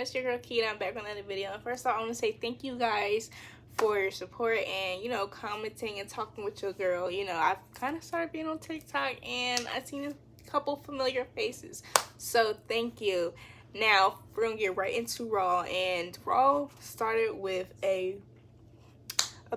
It's your girl Keita. I'm back with another video. And first off, I want to say thank you guys for your support and, commenting and talking with your girl. I've kind of started being on TikTok and I've seen a couple familiar faces. So thank you. Now, we're going to get right into Raw. And Raw started with a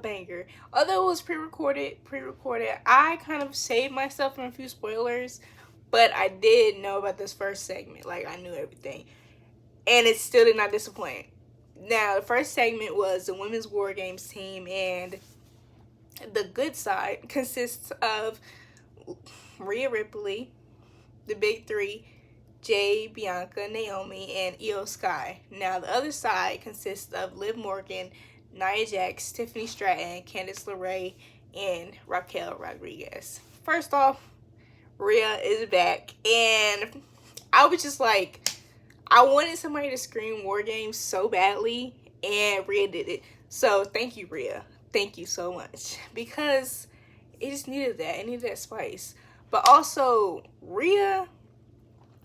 banger. Although it was pre-recorded, I kind of saved myself from a few spoilers. But I did know about this first segment. Like, I knew everything. And it still did not disappoint. Now, the first segment was the women's Wargames team. And the good side consists of Rhea Ripley, the big three, Jay, Bianca, Naomi, and Io Sky. Now, the other side consists of Liv Morgan, Nia Jax, Tiffany Stratton, Candice LeRae, and Raquel Rodriguez. First off, Rhea is back, and I was just like, I wanted somebody to scream Wargames so badly, and Rhea did it. So thank you, Rhea. Thank you so much, because it just needed that. It needed that spice. But also, Rhea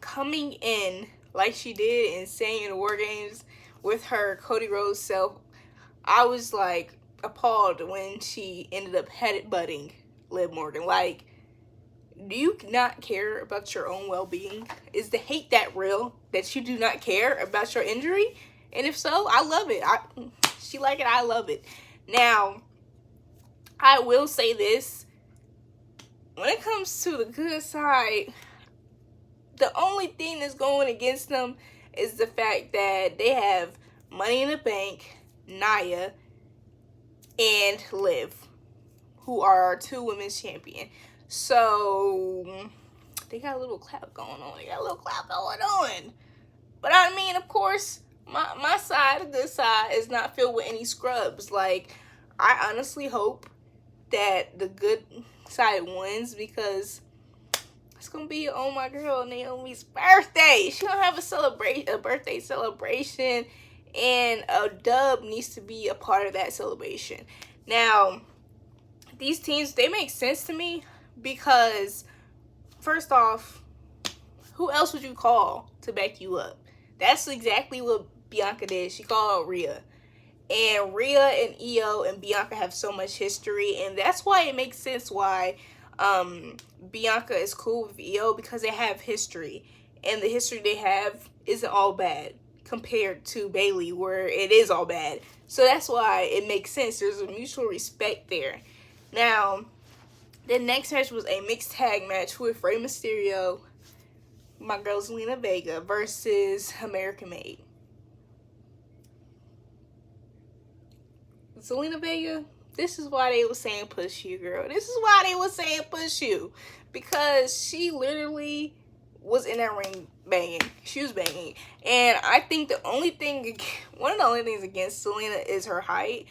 coming in like she did and saying in the Wargames with her Cody Rhodes self, I was like appalled when she ended up headbutting Liv Morgan. Like, do you not care about your own well-being? Is the hate that real that you do not care about your injury? And if so, I love it. She like it, I love it. Now, I will say this. When it comes to the good side, the only thing that's going against them is the fact that they have Money in the Bank, Nia, and Liv, who are our two women's champion. So, they got a little clap going on. But I mean, of course, my side, the good side, is not filled with any scrubs. Like, I honestly hope that the good side wins, because it's going to be on my girl Naomi's birthday. She don't have a birthday celebration, and a dub needs to be a part of that celebration. Now, these teams, they make sense to me. Because, first off, who else would you call to back you up? That's exactly what Bianca did. She called out Rhea. And Rhea and Io and Bianca have so much history. And that's why it makes sense why Bianca is cool with Io. Because they have history. And the history they have isn't all bad compared to Bayley, where it is all bad. So that's why it makes sense. There's a mutual respect there. Now, the next match was a mixed tag match with Rey Mysterio, my girl Zelina Vega, versus American Made. Zelina Vega, this is why they were saying push you, girl. This is why they were saying push you. Because she literally was in that ring banging. She was banging. And I think one of the only things against Zelina is her height.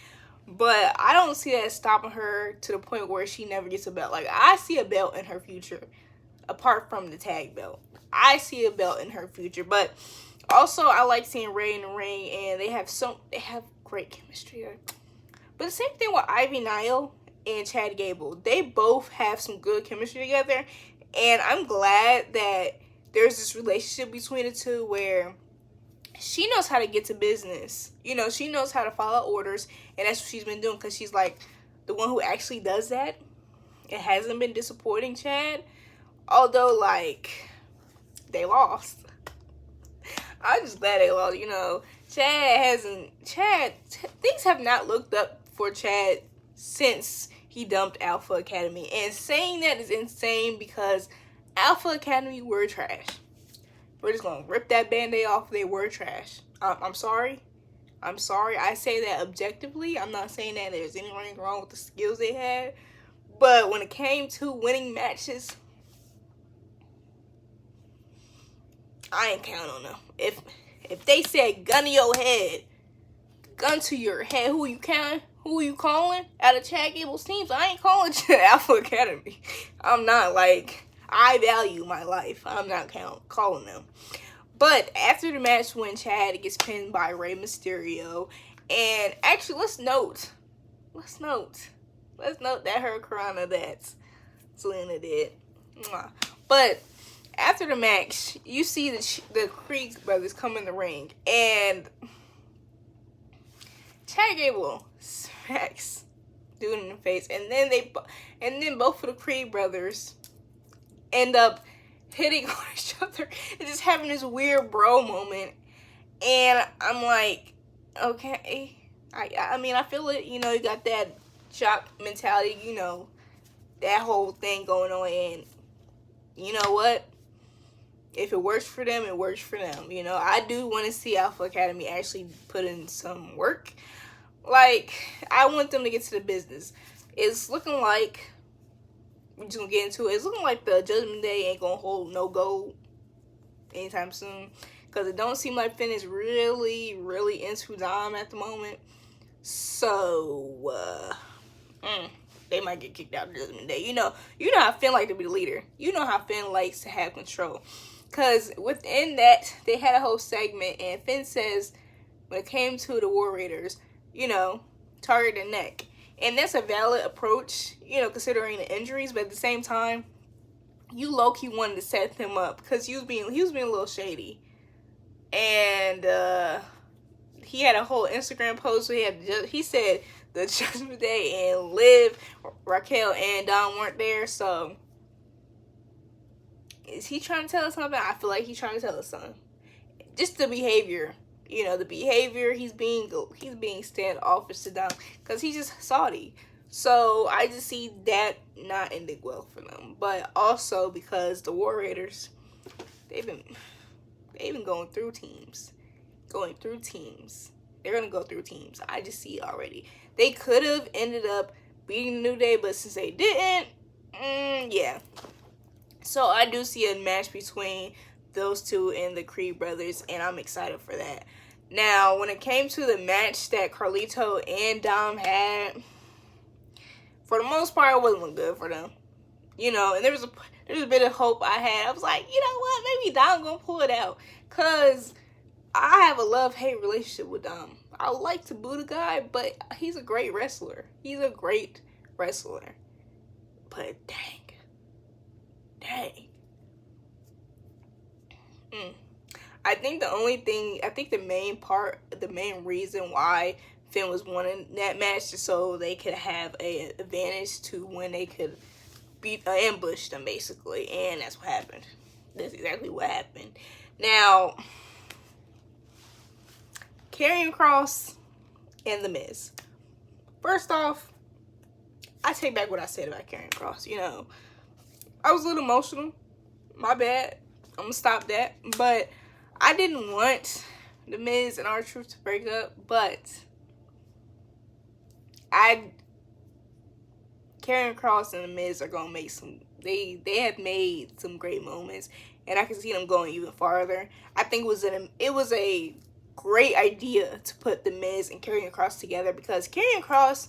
But I don't see that stopping her to the point where she never gets a belt. Like, I see a belt in her future, apart from the tag belt. I see a belt in her future. But also, I like seeing Rey in the ring, and they have great chemistry. But the same thing with Ivy Nile and Chad Gable. They both have some good chemistry together, and I'm glad that there's this relationship between the two where she knows how to get to business. She knows how to follow orders, and that's what she's been doing, because she's like the one who actually does that. It hasn't been disappointing Chad, although, like, they lost. I'm just glad they lost. Things have not looked up for Chad since he dumped Alpha Academy, and saying that is insane because Alpha Academy were trash. We're just going to rip that Band-Aid off. They were trash. I'm sorry. I say that objectively. I'm not saying that there's anything wrong with the skills they had. But when it came to winning matches, I ain't counting on them. If they said gun to your head, gun to your head, who you counting? Who you calling? Out of Chad Gable's teams, I ain't calling Alpha Academy. I'm not, like, I value my life. I'm not calling them. But after the match, when Chad gets pinned by Rey Mysterio, and actually, let's note that Hurricanrana that Zelina did. But after the match, you see the Creed brothers come in the ring, and Chad Gable smacks dude in the face, and then both of the Creed brothers end up hitting on each other and just having this weird bro moment. And I'm like, okay, I mean, I feel it. You know, you got that jock mentality. You know, that whole thing going on, and you know what? If it works for them, it works for them. You know, I do want to see Alpha Academy actually put in some work. Like, I want them to get to the business. It's looking like, we're just gonna get into it, it's looking like the Judgment Day ain't gonna hold no gold anytime soon. Because it don't seem like Finn is really, really into Dom at the moment. So, they might get kicked out of Judgment Day. You know how Finn like to be the leader. You know how Finn likes to have control. Because within that, they had a whole segment, and Finn says, when it came to the War Raiders, you know, target the neck. And that's a valid approach, you know, considering the injuries. But at the same time, you low-key wanted to set him up because he was being a little shady. And he had a whole Instagram post where he said the Judgment Day and Liv, Raquel, and Dom weren't there. So is he trying to tell us something? I feel like he's trying to tell us something. Just the behavior. You know, the behavior, he's being standoffish to Dom because he's just salty. So I just see that not ending well for them. But also because the War Raiders, they've been going through teams. They're gonna go through teams. I just see it already. They could have ended up beating the New Day, but since they didn't, yeah. So I do see a match between those two and the Creed brothers, and I'm excited for that. Now, when it came to the match that Carlito and Dom had, for the most part, it wasn't good for them. You know, and there was a bit of hope I had. I was like, you know what, maybe Dom gonna pull it out. Because I have a love-hate relationship with Dom. I like to boo the guy, but he's a great wrestler. But dang. I think the main reason why Finn was wanting that match is so they could have an advantage to when they could ambush them, basically. And that's what happened. That's exactly what happened. Now, Karrion Kross and The Miz. First off, I take back what I said about Karrion Kross. You know, I was a little emotional. My bad. I'm gonna stop that. But I didn't want The Miz and R-Truth to break up, but Karrion Kross and The Miz are gonna make some. They have made some great moments, and I can see them going even farther. I think it was a great idea to put The Miz and Karrion Kross together because Karrion Kross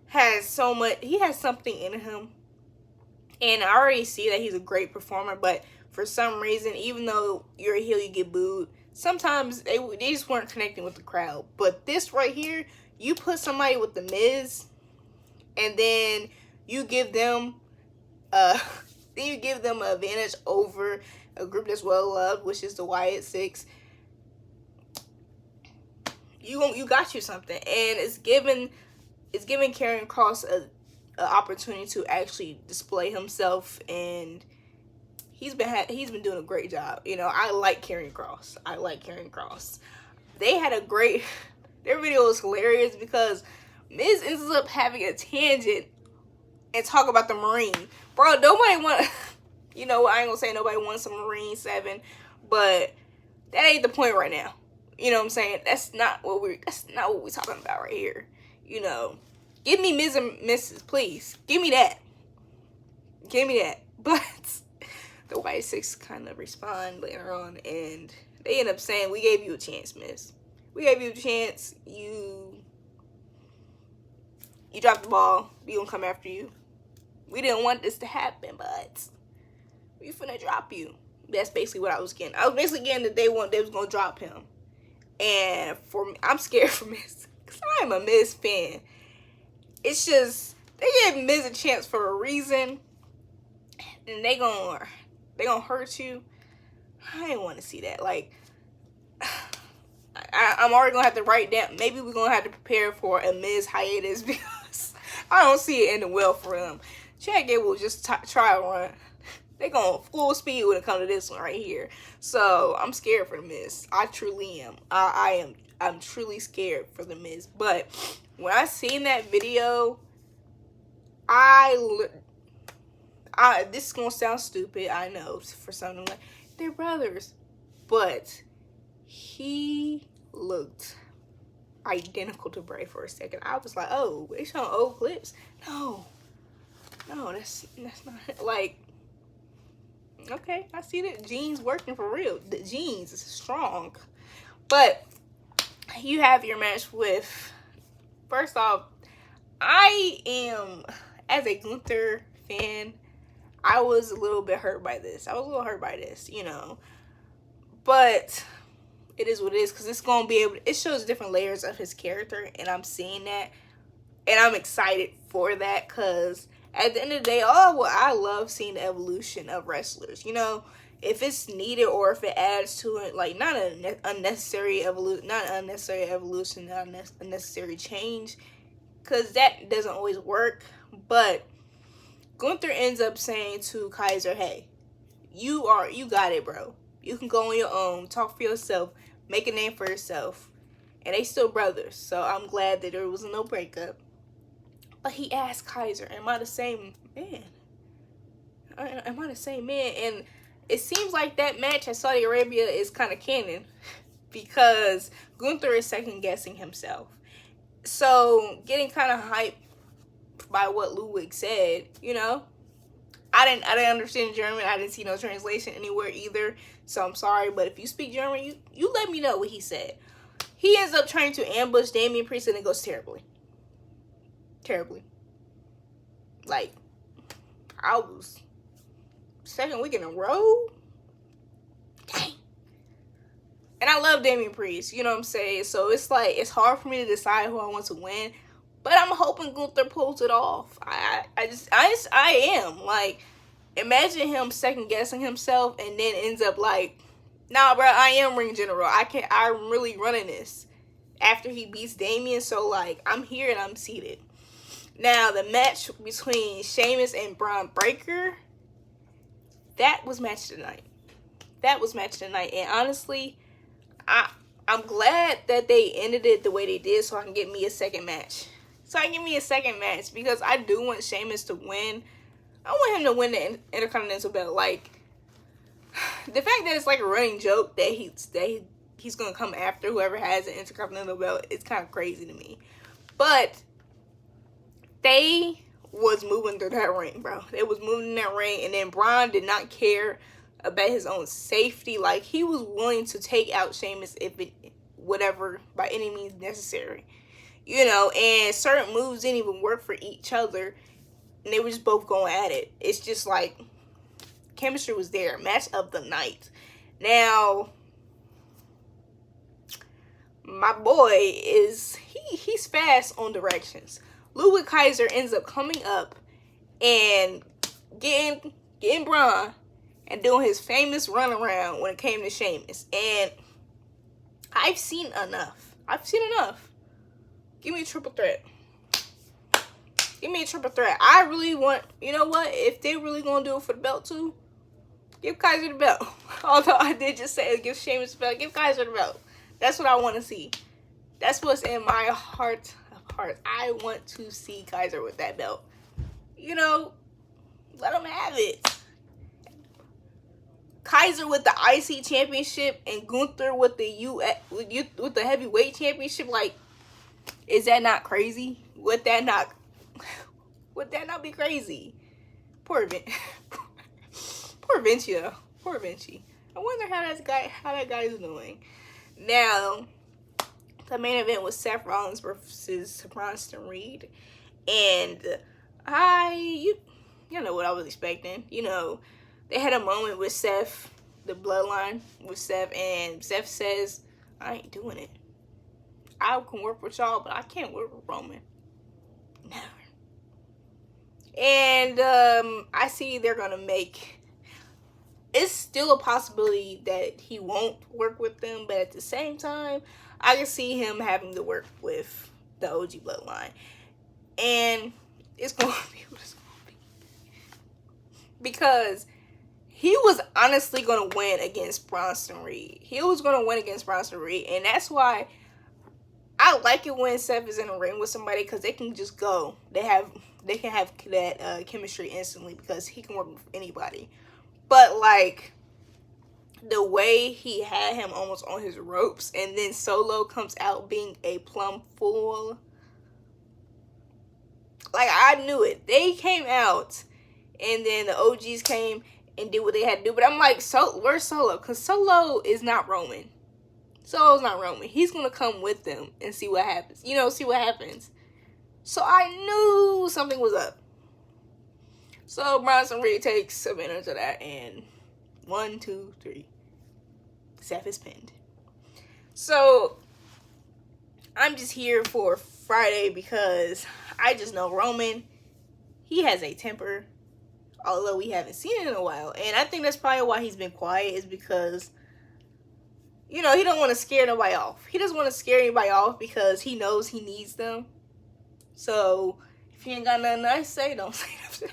has so much. He has something in him, and I already see that he's a great performer, but for some reason, even though you're a heel, you get booed. Sometimes they just weren't connecting with the crowd. But this right here, you put somebody with The Miz, and then you give them an advantage over a group that's well loved, which is the Wyatt Six. You got you something, and it's giving Karrion Kross an opportunity to actually display himself, and he's been doing a great job. You know, I like Karrion Kross. They had their video was hilarious because Miz ends up having a tangent and talk about the Marine. Bro, nobody want, you know, I ain't gonna say nobody wants a Marine 7, but that ain't the point right now. You know what I'm saying? That's not what we're talking about right here. You know, give me Miz and Mrs., please. Give me that. But the White Six kind of respond later on, and they end up saying, we gave you a chance, Miz. We gave you a chance. You dropped the ball. We gonna come after you. We didn't want this to happen, but we finna drop you. That's basically what I was getting. I was basically getting that they was gonna drop him. And for me, I'm scared for Miz, because I'm a Miz fan. It's just, they gave Miz a chance for a reason, and they gonna they gonna hurt you. I didn't want to see that. Like, I'm already gonna have to write down. Maybe we're gonna have to prepare for a Miz hiatus because I don't see it ending well for them. Chad Gable will just try one. They going full speed when it comes to this one right here. So I'm scared for the Miz. I truly am. I'm truly scared for the Miz. But when I seen that video, this is gonna sound stupid. I know for some like they're brothers, but he looked identical to Bray for a second. I was like, oh, they showing old clips. No, that's not like. Okay, I see that genes working for real. The genes is strong. But you have your match with, first off, I am, as a Gunther fan, I was a little bit hurt by this. You know. But it is what it is, because it's going to be able to, it shows different layers of his character, and I'm seeing that. And I'm excited for that, because at the end of the day, I love seeing the evolution of wrestlers. You know, if it's needed or if it adds to it, like not an unnecessary evolution, not unnecessary change, because that doesn't always work. But Gunther ends up saying to Kaiser, "Hey, you got it, bro. You can go on your own, talk for yourself, make a name for yourself." And they still brothers, so I'm glad that there was no breakup. But he asked Kaiser, am I the same man? Am I the same man? And it seems like that match at Saudi Arabia is kind of canon, because Gunther is second guessing himself. So getting kind of hyped by what Ludwig said, you know. I didn't understand German. I didn't see no translation anywhere either. So I'm sorry, but if you speak German, you let me know what he said. He ends up trying to ambush Damian Priest, and it goes terribly. Like, I was second week in a row. Dang. And I love Damian Priest, you know what I'm saying? So it's like, it's hard for me to decide who I want to win. But I'm hoping Gunther pulls it off. I am. Like, imagine him second guessing himself and then ends up like, nah, bro, I am ring general. I'm really running this. After he beats Damian, so like, I'm here and I'm seated. Now, the match between Sheamus and Braun Breaker, that was match tonight. And honestly, I'm glad that they ended it the way they did, so I can get me a second match. Because I do want Sheamus to win. I want him to win the Intercontinental belt. Like, the fact that it's like a running joke that he's gonna come after whoever has an Intercontinental belt, it's kind of crazy to me. But they was moving through that ring, bro. They was moving in that ring, and then Braun did not care about his own safety. Like, he was willing to take out Sheamus whatever, by any means necessary. You know, and certain moves didn't even work for each other, and they were just both going at it. It's just like, chemistry was there. Match of the night. Now, my boy he's fast on directions. Ludwig Kaiser ends up coming up and getting Braun and doing his famous runaround when it came to Sheamus. And I've seen enough. Give me a triple threat. I really want, you know what? If they really gonna do it for the belt too, give Kaiser the belt. Although I did just say give Sheamus the belt, give Kaiser the belt. That's what I want to see. That's what's in my heart of hearts. I want to see Kaiser with that belt. You know, let him have it. Kaiser with the IC championship and Gunther with the heavyweight championship. Like, is that not crazy? Would that not be crazy? Poor Vinci though. Poor Vinci. I wonder how that guy is doing. Now, the main event was Seth Rollins versus Bronson Reed. And you know what I was expecting. You know, they had a moment with Seth, the bloodline with Seth, and Seth says, I ain't doing it. I can work with y'all, but I can't work with Roman. Never. And I see they're gonna make it's still a possibility that he won't work with them, but at the same time, I can see him having to work with the OG bloodline. And it's going to be what it's going to be. Because he was honestly going to win against Bronson Reed. He was going to win against Bronson Reed. And that's why I like it when Seth is in a ring with somebody, because they can just go. They can have that chemistry instantly, because he can work with anybody. But, like, the way he had him almost on his ropes, and then Solo comes out being a plum fool. Like, I knew it. They came out, and then the OGs came and did what they had to do. But I'm like, where's Solo? Because Solo is not Roman. Solo's not Roman. He's going to come with them and see what happens. You know, see what happens. So I knew something was up. So Bronson Reed takes advantage of that, and 1, 2, 3. Seth is pinned. So I'm just here for Friday because I just know Roman, he has a temper, although we haven't seen it in a while. And I think that's probably why he's been quiet, is because, you know, he don't want to scare nobody off. He doesn't want to scare anybody off because he knows he needs them. So if you ain't got nothing nice to say, don't say nothing.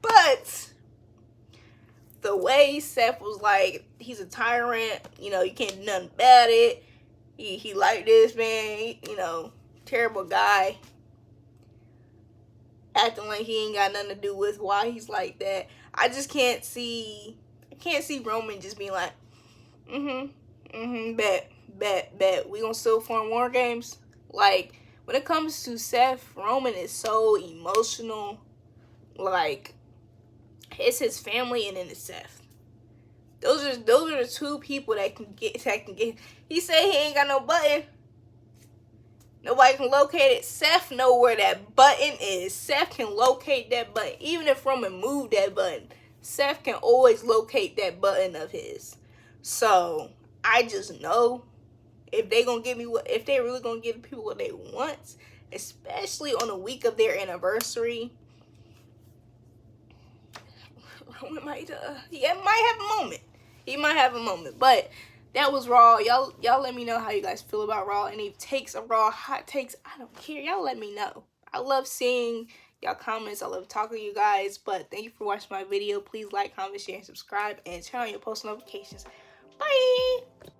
But the way Seth was like, he's a tyrant, you know, you can't do nothing about it. He like this, man, you know, terrible guy. Acting like he ain't got nothing to do with why he's like that. I just can't see Roman just being like, bet. We gonna still form Wargames. Like, when it comes to Seth, Roman is so emotional. Like, it's his family and then it's Seth. Those are the two people that can get. He said he ain't got no button. Nobody can locate it. Seth know where that button is. Seth can locate that button. Even if Roman moved that button, Seth can always locate that button of his. So I just know if they gonna give me if they really gonna give people what they want, especially on the week of their anniversary, Roman might have a moment. He might have a moment. But that was Raw. Y'all let me know how you guys feel about Raw. Any takes of Raw, hot takes, I don't care. Y'all let me know. I love seeing y'all comments. I love talking to you guys. But thank you for watching my video. Please like, comment, share, and subscribe. And turn on your post notifications. Bye!